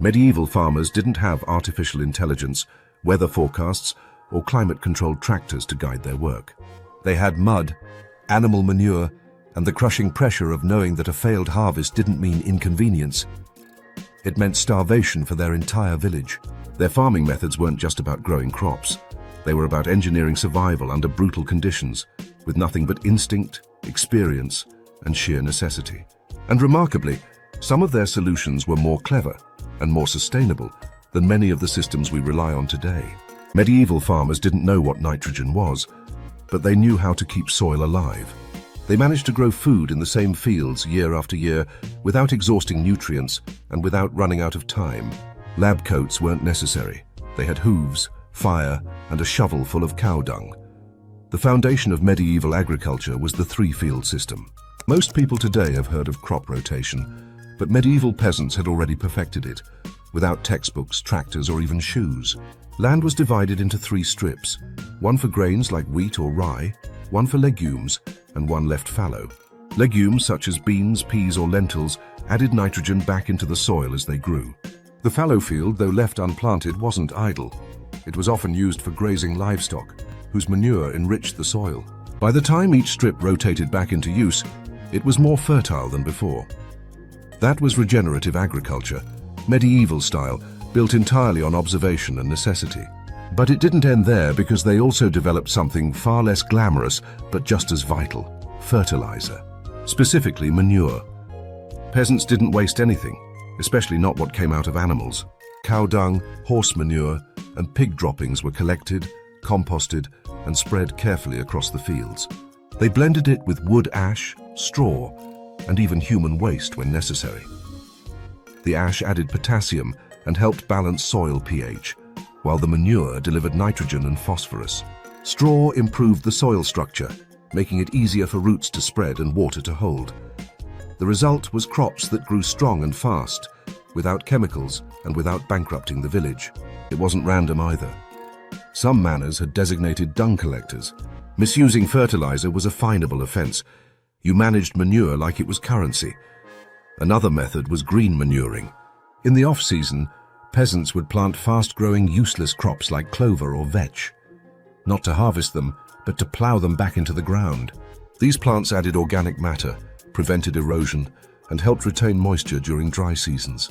Medieval farmers didn't have artificial intelligence, weather forecasts, or climate-controlled tractors to guide their work. They had mud, animal manure, and the crushing pressure of knowing that a failed harvest didn't mean inconvenience. It meant starvation for their entire village. Their farming methods weren't just about growing crops. They were about engineering survival under brutal conditions, with nothing but instinct, experience, and sheer necessity. And remarkably, some of their solutions were more clever and more sustainable than many of the systems we rely on today. Medieval farmers didn't know what nitrogen was, but they knew how to keep soil alive. They managed to grow food in the same fields year after year without exhausting nutrients and without running out of time. Lab coats weren't necessary. They had hooves, fire, and a shovel full of cow dung. The foundation of medieval agriculture was the three-field system. Most people today have heard of crop rotation, but medieval peasants had already perfected it, without textbooks, tractors, or even shoes. Land was divided into three strips, one for grains like wheat or rye, one for legumes, and one left fallow. Legumes such as beans, peas, or lentils added nitrogen back into the soil as they grew. The fallow field, though left unplanted, wasn't idle. It was often used for grazing livestock, whose manure enriched the soil. By the time each strip rotated back into use, it was more fertile than before. That was regenerative agriculture, medieval style, built entirely on observation and necessity. But it didn't end there, because they also developed something far less glamorous but just as vital: fertilizer. Specifically manure. Peasants didn't waste anything, especially not what came out of animals. Cow dung, horse manure, and pig droppings were collected, composted, and spread carefully across the fields. They blended it with wood ash, straw, and even human waste when necessary. The ash added potassium and helped balance soil pH, while the manure delivered nitrogen and phosphorus. Straw improved the soil structure, making it easier for roots to spread and water to hold. The result was crops that grew strong and fast, without chemicals and without bankrupting the village. It wasn't random either. Some manors had designated dung collectors. Misusing fertilizer was a finable offense. You managed manure like it was currency. Another method was green manuring. In the off-season, peasants would plant fast-growing, useless crops like clover or vetch, not to harvest them, but to plow them back into the ground. These plants added organic matter, prevented erosion, and helped retain moisture during dry seasons.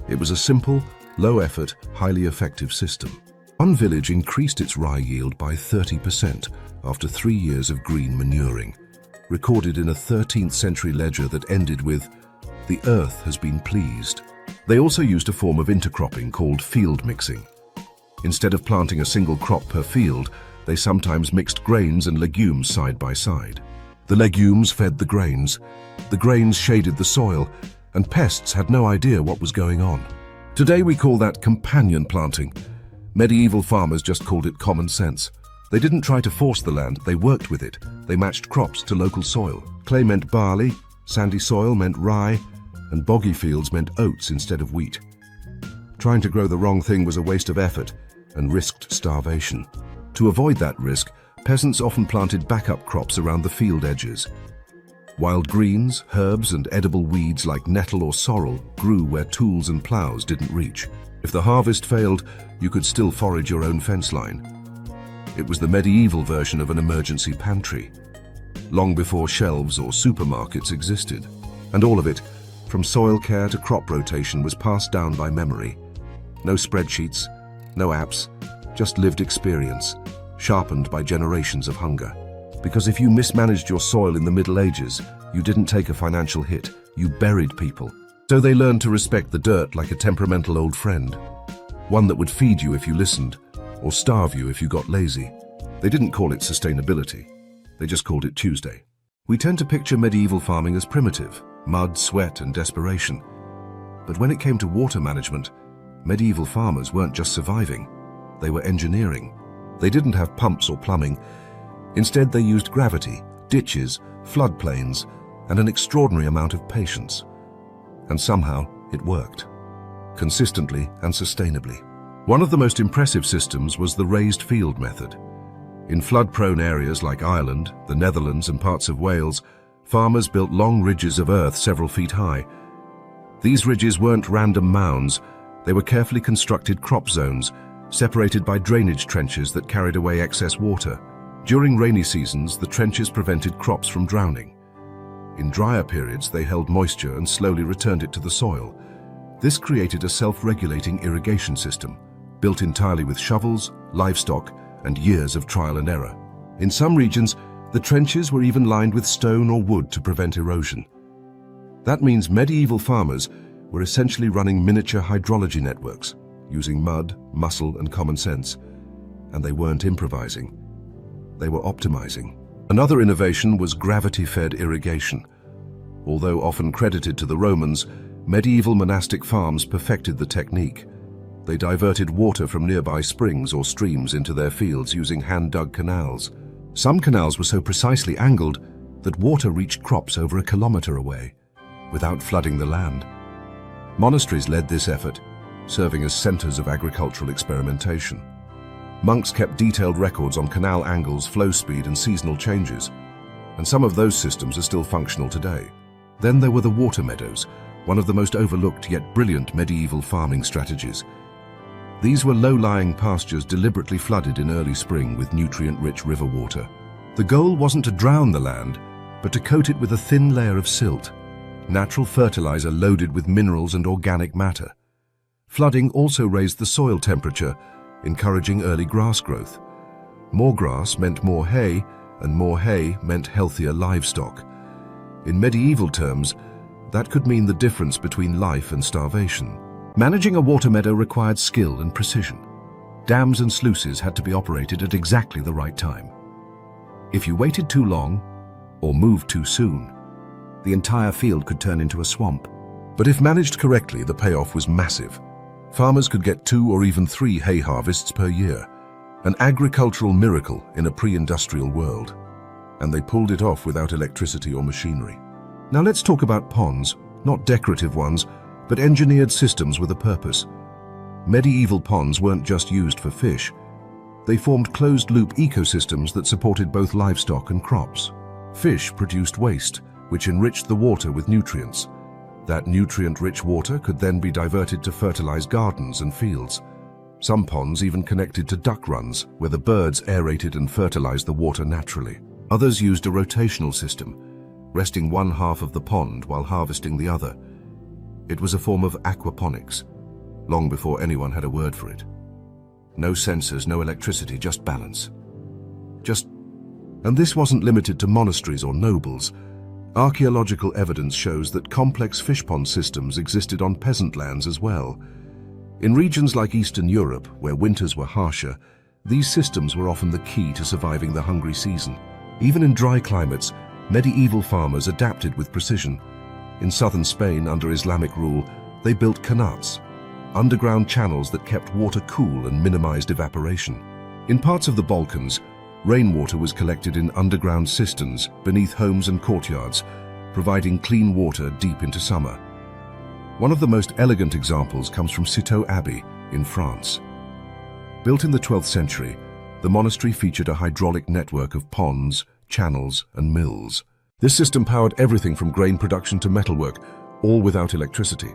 It was a simple, low-effort, highly effective system. One village increased its rye yield by 30% after 3 years of green manuring, recorded in a 13th century ledger that ended with, "The earth has been pleased." They also used a form of intercropping called field mixing. Instead of planting a single crop per field, they sometimes mixed grains and legumes side by side. The legumes fed the grains shaded the soil, and pests had no idea what was going on. Today we call that companion planting. Medieval farmers just called it common sense. They didn't try to force the land, they worked with it. They matched crops to local soil. Clay meant barley, sandy soil meant rye, and boggy fields meant oats instead of wheat. Trying to grow the wrong thing was a waste of effort and risked starvation. To avoid that risk, peasants often planted backup crops around the field edges. Wild greens, herbs, and edible weeds like nettle or sorrel grew where tools and plows didn't reach. If the harvest failed, you could still forage your own fence line. It was the medieval version of an emergency pantry, long before shelves or supermarkets existed. And all of it, from soil care to crop rotation, was passed down by memory. No spreadsheets, no apps, just lived experience, sharpened by generations of hunger. Because if you mismanaged your soil in the Middle Ages, you didn't take a financial hit, you buried people. So they learned to respect the dirt like a temperamental old friend, one that would feed you if you listened, or starve you if you got lazy. They didn't call it sustainability, they just called it Tuesday. We tend to picture medieval farming as primitive, mud, sweat, and desperation. But when it came to water management, medieval farmers weren't just surviving, they were engineering. They didn't have pumps or plumbing. Instead, they used gravity, ditches, floodplains, and an extraordinary amount of patience. And somehow, it worked. Consistently and sustainably. One of the most impressive systems was the raised field method. In flood-prone areas like Ireland, the Netherlands, and parts of Wales, farmers built long ridges of earth several feet high. These ridges weren't random mounds, They were carefully constructed crop zones, separated by drainage trenches that carried away excess water. During rainy seasons, the trenches prevented crops from drowning. In drier periods, they held moisture and slowly returned it to the soil. This created a self-regulating irrigation system, built entirely with shovels, livestock, and years of trial and error. In some regions, the trenches were even lined with stone or wood to prevent erosion. That means medieval farmers were essentially running miniature hydrology networks, using mud, muscle, and common sense. And they weren't improvising. They were optimizing. Another innovation was gravity-fed irrigation. Although often credited to the Romans, medieval monastic farms perfected the technique. They diverted water from nearby springs or streams into their fields using hand-dug canals. Some canals were so precisely angled that water reached crops over a kilometer away, without flooding the land. Monasteries led this effort, serving as centers of agricultural experimentation. Monks kept detailed records on canal angles, flow speed, and seasonal changes, and some of those systems are still functional today. Then there were the water meadows, one of the most overlooked yet brilliant medieval farming strategies. These were low-lying pastures deliberately flooded in early spring with nutrient-rich river water. The goal wasn't to drown the land, but to coat it with a thin layer of silt, natural fertilizer loaded with minerals and organic matter. Flooding also raised the soil temperature, encouraging early grass growth. More grass meant more hay, and more hay meant healthier livestock. In medieval terms, that could mean the difference between life and starvation. Managing a water meadow required skill and precision. Dams and sluices had to be operated at exactly the right time. If you waited too long, or moved too soon, the entire field could turn into a swamp. But if managed correctly, the payoff was massive. Farmers could get 2 or even 3 hay harvests per year, an agricultural miracle in a pre-industrial world. And they pulled it off without electricity or machinery. Now let's talk about ponds, not decorative ones, but engineered systems with a purpose. Medieval ponds weren't just used for fish. They formed closed-loop ecosystems that supported both livestock and crops. Fish produced waste, which enriched the water with nutrients. That nutrient-rich water could then be diverted to fertilize gardens and fields. Some ponds even connected to duck runs, where the birds aerated and fertilized the water naturally. Others used a rotational system, resting one half of the pond while harvesting the other. It was a form of aquaponics, long before anyone had a word for it. No sensors, no electricity, just balance. And this wasn't limited to monasteries or nobles. Archaeological evidence shows that complex fish pond systems existed on peasant lands as well. In regions like Eastern Europe, where winters were harsher, these systems were often the key to surviving the hungry season. Even in dry climates, medieval farmers adapted with precision. In southern Spain, under Islamic rule, they built qanats, underground channels that kept water cool and minimized evaporation. In parts of the Balkans, rainwater was collected in underground cisterns beneath homes and courtyards, providing clean water deep into summer. One of the most elegant examples comes from Citeaux Abbey in France. Built in the 12th century, the monastery featured a hydraulic network of ponds, channels, and mills. This system powered everything from grain production to metalwork, all without electricity.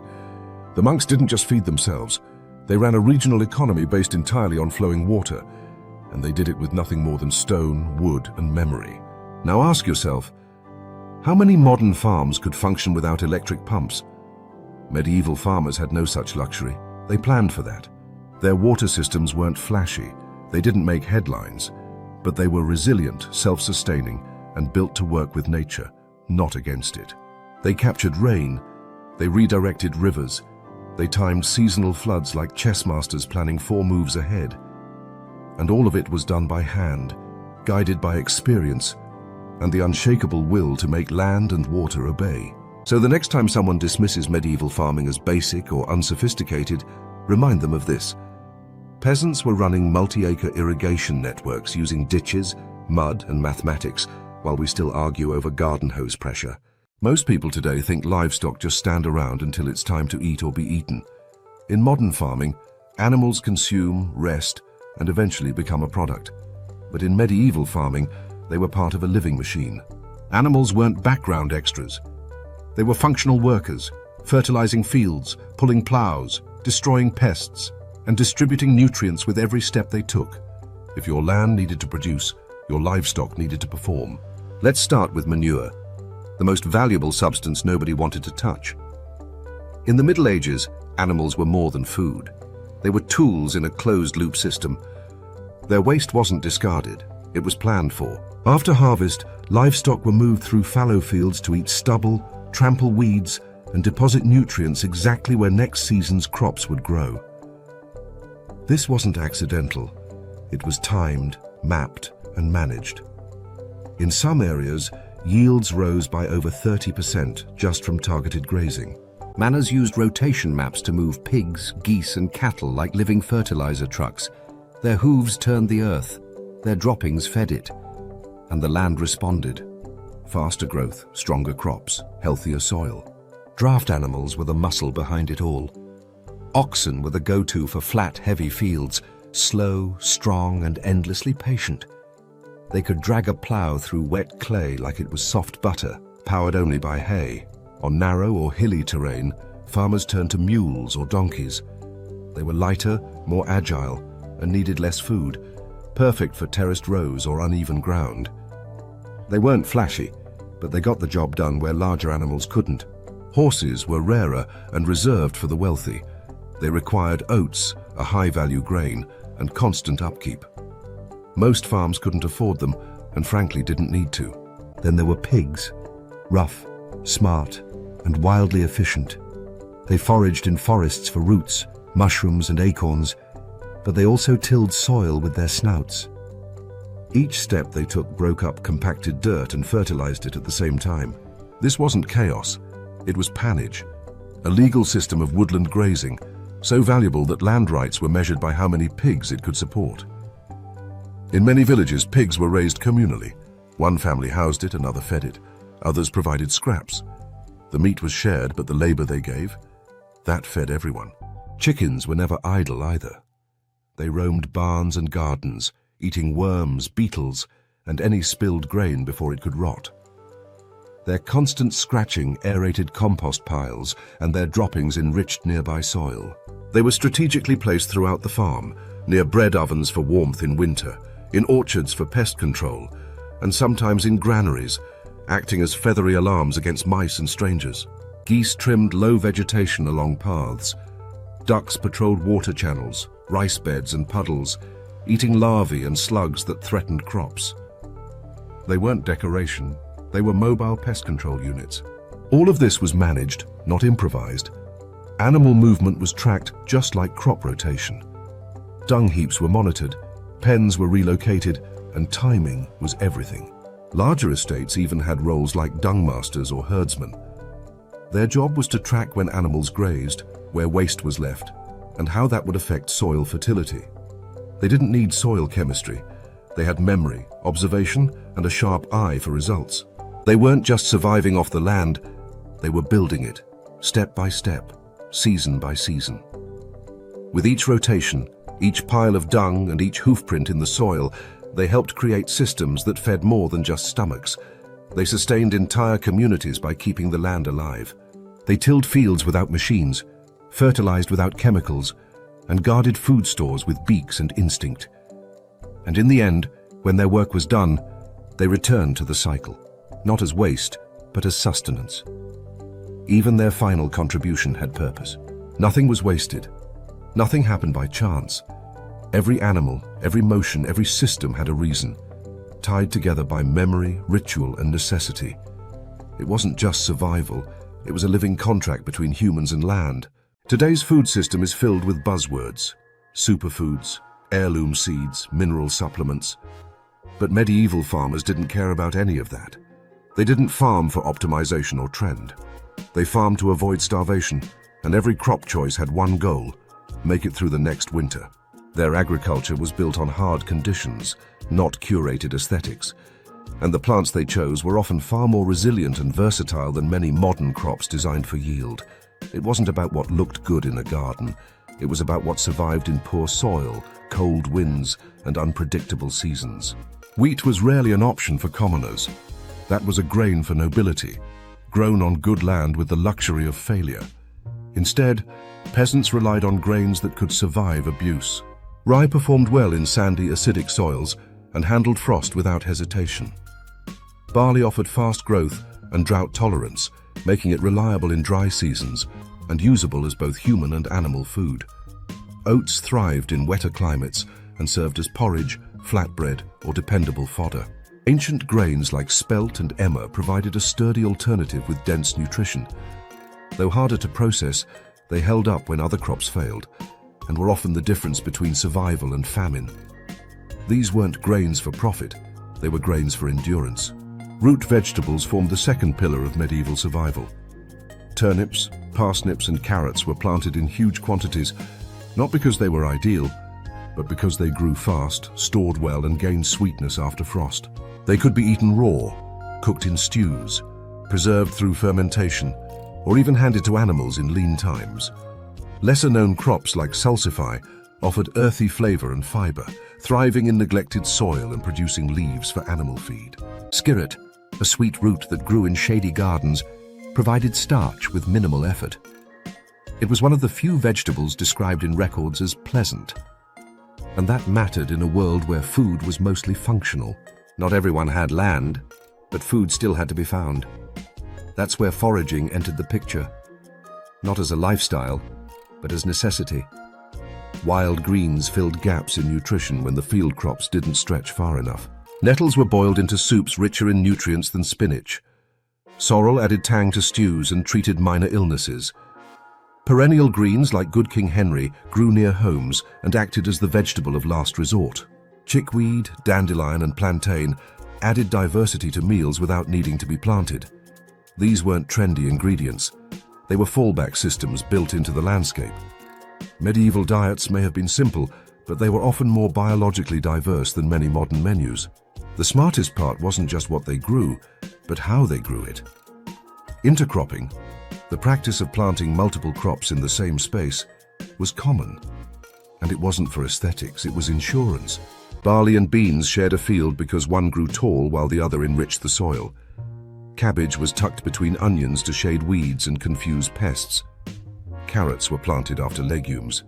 The monks didn't just feed themselves. They ran a regional economy based entirely on flowing water, and they did it with nothing more than stone, wood, and memory. Now ask yourself, how many modern farms could function without electric pumps? Medieval farmers had no such luxury. They planned for that. Their water systems weren't flashy. They didn't make headlines, but they were resilient, self-sustaining, and built to work with nature, not against it. They captured rain. They redirected rivers. They timed seasonal floods like chess masters planning 4 moves ahead. And all of it was done by hand, guided by experience and the unshakable will to make land and water obey. So the next time someone dismisses medieval farming as basic or unsophisticated, remind them of this. Peasants were running multi-acre irrigation networks using ditches, mud, and mathematics, while we still argue over garden hose pressure. Most people today think livestock just stand around until it's time to eat or be eaten. In modern farming, animals consume, rest, and eventually become a product. But in medieval farming, they were part of a living machine. Animals weren't background extras. They were functional workers, fertilizing fields, pulling plows, destroying pests, and distributing nutrients with every step they took. If your land needed to produce, your livestock needed to perform. Let's start with manure, the most valuable substance nobody wanted to touch. In the Middle Ages, animals were more than food. They were tools in a closed-loop system. Their waste wasn't discarded, it was planned for. After harvest, livestock were moved through fallow fields to eat stubble, trample weeds, and deposit nutrients exactly where next season's crops would grow. This wasn't accidental. It was timed, mapped, and managed. In some areas, yields rose by over 30% just from targeted grazing. Manners used rotation maps to move pigs, geese, and cattle like living fertilizer trucks. Their hooves turned the earth, their droppings fed it, and the land responded. Faster growth, stronger crops, healthier soil. Draft animals were the muscle behind it all. Oxen were the go-to for flat, heavy fields, slow, strong, and endlessly patient. They could drag a plow through wet clay like it was soft butter, powered only by hay. On narrow or hilly terrain, farmers turned to mules or donkeys. They were lighter, more agile, and needed less food, perfect for terraced rows or uneven ground. They weren't flashy, but they got the job done where larger animals couldn't. Horses were rarer and reserved for the wealthy. They required oats, a high-value grain, and constant upkeep. Most farms couldn't afford them, and frankly didn't need to. Then there were pigs, rough, smart, and wildly efficient. They foraged in forests for roots, mushrooms, and acorns, but they also tilled soil with their snouts. Each step they took broke up compacted dirt and fertilized it at the same time. This wasn't chaos, it was pannage, a legal system of woodland grazing, so valuable that land rights were measured by how many pigs it could support. In many villages, pigs were raised communally. One family housed it, another fed it. Others provided scraps. The meat was shared, but the labor they gave, that fed everyone. Chickens were never idle either. They roamed barns and gardens, eating worms, beetles, and any spilled grain before it could rot. Their constant scratching aerated compost piles, and their droppings enriched nearby soil. They were strategically placed throughout the farm, near bread ovens for warmth in winter, in orchards for pest control, and sometimes in granaries, acting as feathery alarms against mice and strangers. Geese trimmed low vegetation along paths. Ducks patrolled water channels, rice beds and puddles, eating larvae and slugs that threatened crops. They weren't decoration, they were mobile pest control units. All of this was managed, not improvised. Animal movement was tracked just like crop rotation. Dung heaps were monitored, pens were relocated, and timing was everything. Larger estates even had roles like dung masters or herdsmen. Their job was to track when animals grazed, where waste was left, and how that would affect soil fertility. They didn't need soil chemistry. They had memory, observation, and a sharp eye for results. They weren't just surviving off the land, they were building it, step by step, season by season. With each rotation, each pile of dung and each hoofprint in the soil, they helped create systems that fed more than just stomachs. They sustained entire communities by keeping the land alive. They tilled fields without machines, fertilized without chemicals, and guarded food stores with beaks and instinct. And in the end, when their work was done, they returned to the cycle, not as waste, but as sustenance. Even their final contribution had purpose. Nothing was wasted. Nothing happened by chance. Every animal, every motion, every system had a reason, tied together by memory, ritual, and necessity. It wasn't just survival, it was a living contract between humans and land. Today's food system is filled with buzzwords: superfoods, heirloom seeds, mineral supplements. But medieval farmers didn't care about any of that. They didn't farm for optimization or trend. They farmed to avoid starvation, and every crop choice had one goal: make it through the next winter. Their agriculture was built on hard conditions, not curated aesthetics. And the plants they chose were often far more resilient and versatile than many modern crops designed for yield. It wasn't about what looked good in a garden. It was about what survived in poor soil, cold winds, and unpredictable seasons. Wheat was rarely an option for commoners. That was a grain for nobility, grown on good land with the luxury of failure. Instead, peasants relied on grains that could survive abuse. Rye performed well in sandy, acidic soils and handled frost without hesitation. Barley offered fast growth and drought tolerance, making it reliable in dry seasons and usable as both human and animal food. Oats thrived in wetter climates and served as porridge, flatbread, or dependable fodder. Ancient grains like spelt and emmer provided a sturdy alternative with dense nutrition. Though harder to process, they held up when other crops failed, and were often the difference between survival and famine. These weren't grains for profit, they were grains for endurance. Root vegetables formed the second pillar of medieval survival. Turnips, parsnips, and carrots were planted in huge quantities, not because they were ideal, but because they grew fast, stored well, and gained sweetness after frost. They could be eaten raw, cooked in stews, preserved through fermentation, or even handed to animals in lean times. Lesser-known crops like salsify offered earthy flavor and fiber, thriving in neglected soil and producing leaves for animal feed. Skirret, a sweet root that grew in shady gardens, provided starch with minimal effort. It was one of the few vegetables described in records as pleasant. And that mattered in a world where food was mostly functional. Not everyone had land, but food still had to be found. That's where foraging entered the picture. Not as a lifestyle, but as necessity. Wild greens filled gaps in nutrition when the field crops didn't stretch far enough. Nettles were boiled into soups richer in nutrients than spinach. Sorrel added tang to stews and treated minor illnesses. Perennial greens like Good King Henry grew near homes and acted as the vegetable of last resort. Chickweed, dandelion, and plantain added diversity to meals without needing to be planted. These weren't trendy ingredients. They were fallback systems built into the landscape. Medieval diets may have been simple, but they were often more biologically diverse than many modern menus. The smartest part wasn't just what they grew, but how they grew it. Intercropping, the practice of planting multiple crops in the same space, was common. And it wasn't for aesthetics, it was insurance. Barley and beans shared a field because one grew tall while the other enriched the soil. Cabbage was tucked between onions to shade weeds and confuse pests. Carrots were planted after legumes,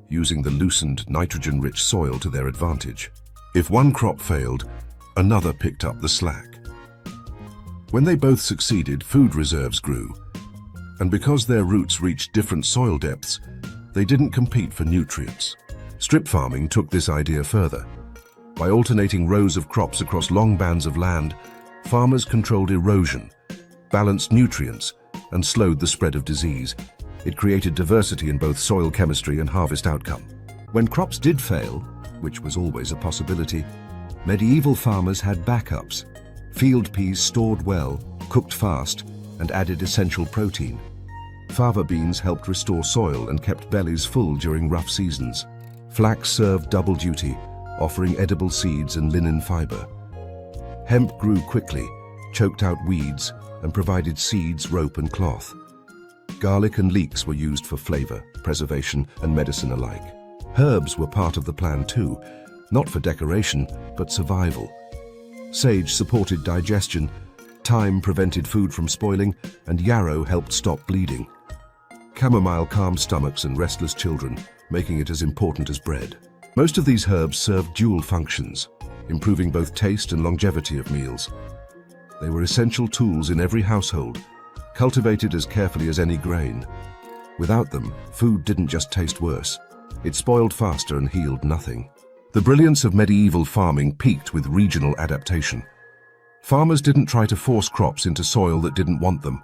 using the loosened, nitrogen-rich soil to their advantage. If one crop failed, another picked up the slack. When they both succeeded, food reserves grew. And because their roots reached different soil depths, they didn't compete for nutrients. Strip farming took this idea further. By alternating rows of crops across long bands of land, farmers controlled erosion, balanced nutrients, and slowed the spread of disease. It created diversity in both soil chemistry and harvest outcome. When crops did fail, which was always a possibility, medieval farmers had backups. Field peas stored well, cooked fast, and added essential protein. Fava beans helped restore soil and kept bellies full during rough seasons. Flax served double duty, offering edible seeds and linen fiber. Hemp grew quickly, choked out weeds, and provided seeds, rope, and cloth. Garlic and leeks were used for flavor, preservation, and medicine alike. Herbs were part of the plan too, not for decoration, but survival. Sage supported digestion, thyme prevented food from spoiling, and yarrow helped stop bleeding. Chamomile calmed stomachs and restless children, making it as important as bread. Most of these herbs served dual functions, improving both taste and longevity of meals. They were essential tools in every household, cultivated as carefully as any grain. Without them, food didn't just taste worse. It spoiled faster and healed nothing. The brilliance of medieval farming peaked with regional adaptation. Farmers didn't try to force crops into soil that didn't want them.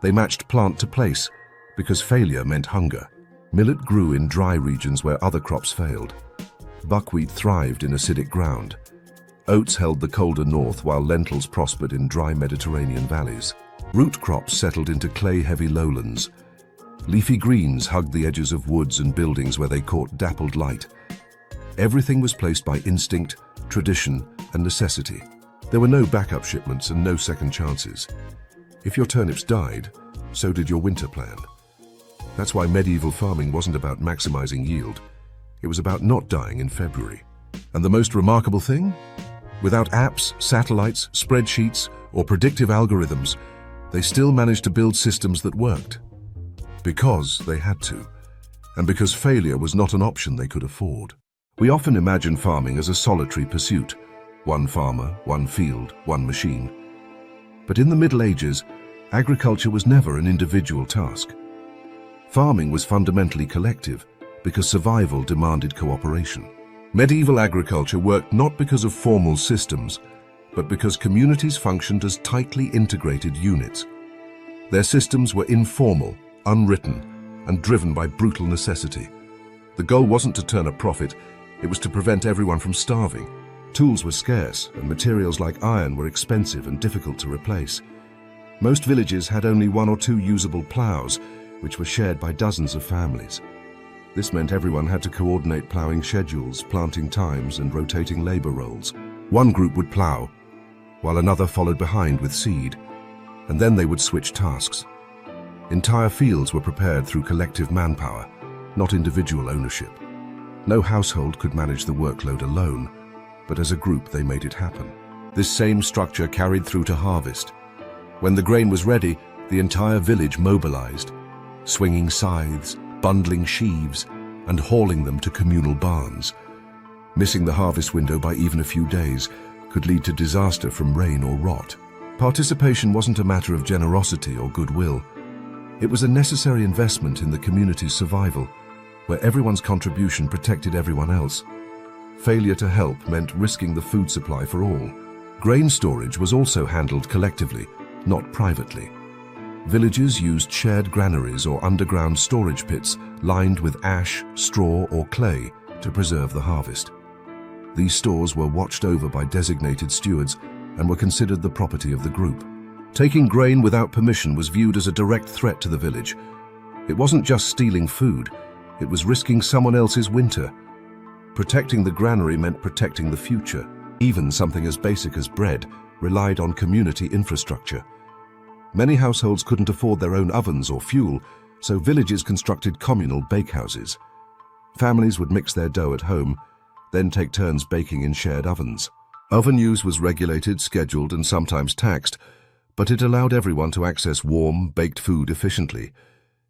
They matched plant to place, because failure meant hunger. Millet grew in dry regions where other crops failed. Buckwheat thrived in acidic ground. Oats held the colder north while lentils prospered in dry Mediterranean valleys. Root crops settled into clay-heavy lowlands. Leafy greens hugged the edges of woods and buildings where they caught dappled light. Everything was placed by instinct, tradition, and necessity. There were no backup shipments and no second chances. If your turnips died, so did your winter plan. That's why medieval farming wasn't about maximizing yield. It was about not dying in February. And the most remarkable thing? Without apps, satellites, spreadsheets, or predictive algorithms, they still managed to build systems that worked. Because they had to. and because failure was not an option they could afford. We often imagine farming as a solitary pursuit, one farmer, one field, one machine. But in the Middle Ages, agriculture was never an individual task. Farming was fundamentally collective because survival demanded cooperation. Medieval agriculture worked not because of formal systems, but because communities functioned as tightly integrated units. Their systems were informal, unwritten, and driven by brutal necessity. The goal wasn't to turn a profit, it was to prevent everyone from starving. Tools were scarce, and materials like iron were expensive and difficult to replace. Most villages had only one or two usable plows, which were shared by dozens of families. This meant everyone had to coordinate ploughing schedules, planting times, and rotating labor roles. One group would plough, while another followed behind with seed, and then they would switch tasks. Entire fields were prepared through collective manpower, not individual ownership. No household could manage the workload alone, but as a group they made it happen. This same structure carried through to harvest. When the grain was ready, the entire village mobilized, swinging scythes, bundling sheaves, and hauling them to communal barns. Missing the harvest window by even a few days could lead to disaster from rain or rot. Participation wasn't a matter of generosity or goodwill. It was a necessary investment in the community's survival, where everyone's contribution protected everyone else. Failure to help meant risking the food supply for all. Grain storage was also handled collectively, not privately. Villages used shared granaries or underground storage pits lined with ash, straw, or clay to preserve the harvest. These stores were watched over by designated stewards and were considered the property of the group. Taking grain without permission was viewed as a direct threat to the village. It wasn't just stealing food, it was risking someone else's winter. Protecting the granary meant protecting the future. Even something as basic as bread relied on community infrastructure. Many households couldn't afford their own ovens or fuel, so villages constructed communal bakehouses. Families would mix their dough at home, then take turns baking in shared ovens. Oven use was regulated, scheduled, and sometimes taxed, but it allowed everyone to access warm, baked food efficiently.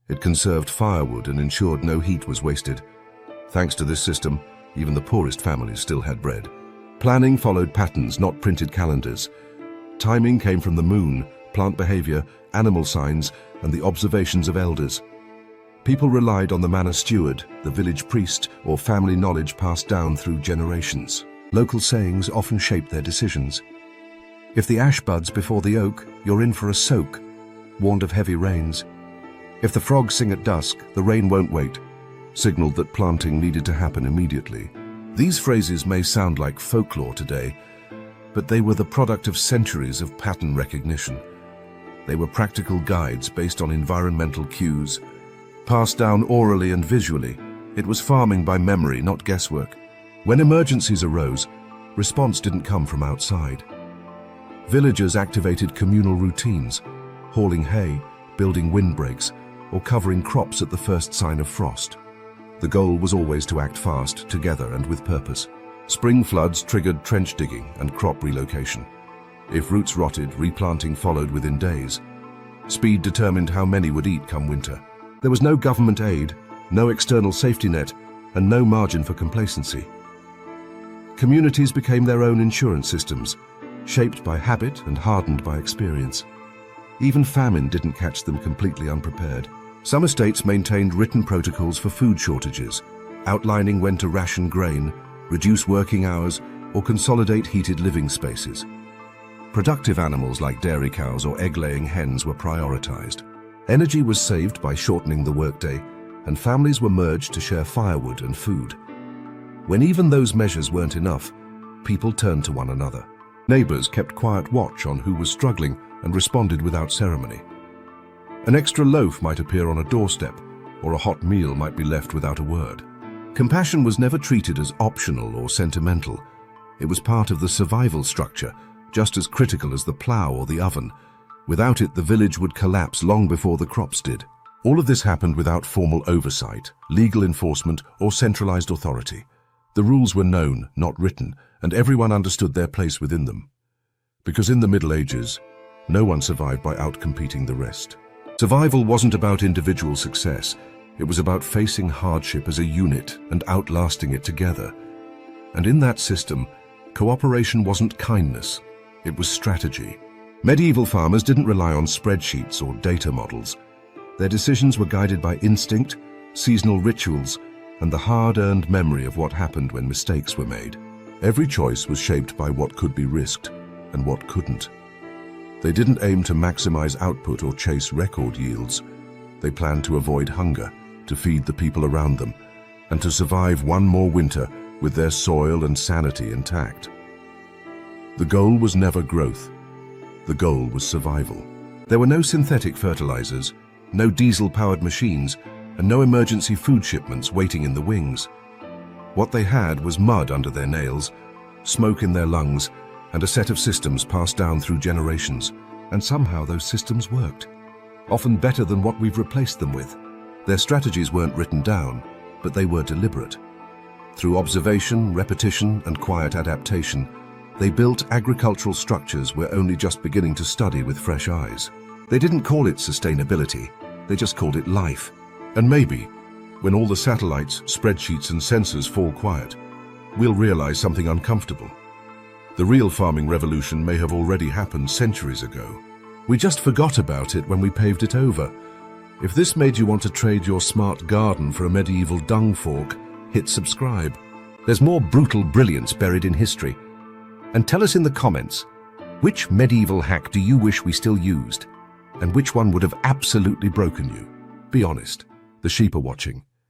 It conserved firewood and ensured no heat was wasted. Thanks to this system, even the poorest families still had bread. Planning followed patterns, not printed calendars. Timing came from the moon, plant behavior, animal signs, and the observations of elders. People relied on the manor steward, the village priest, or family knowledge passed down through generations. Local sayings often shaped their decisions. If the ash buds before the oak, you're in for a soak, warned of heavy rains. If the frogs sing at dusk, the rain won't wait, signaled that planting needed to happen immediately. These phrases may sound like folklore today, but they were the product of centuries of pattern recognition. They were practical guides based on environmental cues, passed down orally and visually. It was farming by memory, not guesswork. When emergencies arose, response didn't come from outside. Villagers activated communal routines, hauling hay, building windbreaks, or covering crops at the first sign of frost. The goal was always to act fast, together, and with purpose. Spring floods triggered trench digging and crop relocation. If roots rotted, replanting followed within days. Speed determined how many would eat come winter. There was no government aid, no external safety net, and no margin for complacency. Communities became their own insurance systems, shaped by habit and hardened by experience. Even famine didn't catch them completely unprepared. Some estates maintained written protocols for food shortages, outlining when to ration grain, reduce working hours, or consolidate heated living spaces. Productive animals like dairy cows or egg-laying hens were prioritized. Energy was saved by shortening the workday, and families were merged to share firewood and food. When even those measures weren't enough, people turned to one another. Neighbors kept quiet watch on who was struggling and responded without ceremony. An extra loaf might appear on a doorstep, or a hot meal might be left without a word. Compassion was never treated as optional or sentimental. It was part of the survival structure, just as critical as the plow or the oven. Without it, the village would collapse long before the crops did. All of this happened without formal oversight, legal enforcement, or centralized authority. The rules were known, not written, and everyone understood their place within them. Because in the Middle Ages, no one survived by outcompeting the rest. Survival wasn't about individual success, It was about facing hardship as a unit and outlasting it together. And in that system, cooperation wasn't kindness, it was strategy. Medieval farmers didn't rely on spreadsheets or data models. Their decisions were guided by instinct, seasonal rituals, and the hard-earned memory of what happened when mistakes were made. Every choice was shaped by what could be risked and what couldn't. They didn't aim to maximize output or chase record yields. They planned to avoid hunger, to feed the people around them, and to survive one more winter with their soil and sanity intact. The goal was never growth. The goal was survival. There were no synthetic fertilizers, no diesel-powered machines, and no emergency food shipments waiting in the wings. What they had was mud under their nails, smoke in their lungs, and a set of systems passed down through generations. And somehow those systems worked, often better than what we've replaced them with. Their strategies weren't written down, but they were deliberate. Through observation, repetition, and quiet adaptation, they built agricultural structures we're only just beginning to study with fresh eyes. They didn't call it sustainability, they just called it life. And maybe, when all the satellites, spreadsheets, and sensors fall quiet, we'll realize something uncomfortable. The real farming revolution may have already happened centuries ago. We just forgot about it when we paved it over. If this made you want to trade your smart garden for a medieval dung fork, hit subscribe. There's more brutal brilliance buried in history. And tell us in the comments, which medieval hack do you wish we still used? And which one would have absolutely broken you? Be honest, the sheep are watching.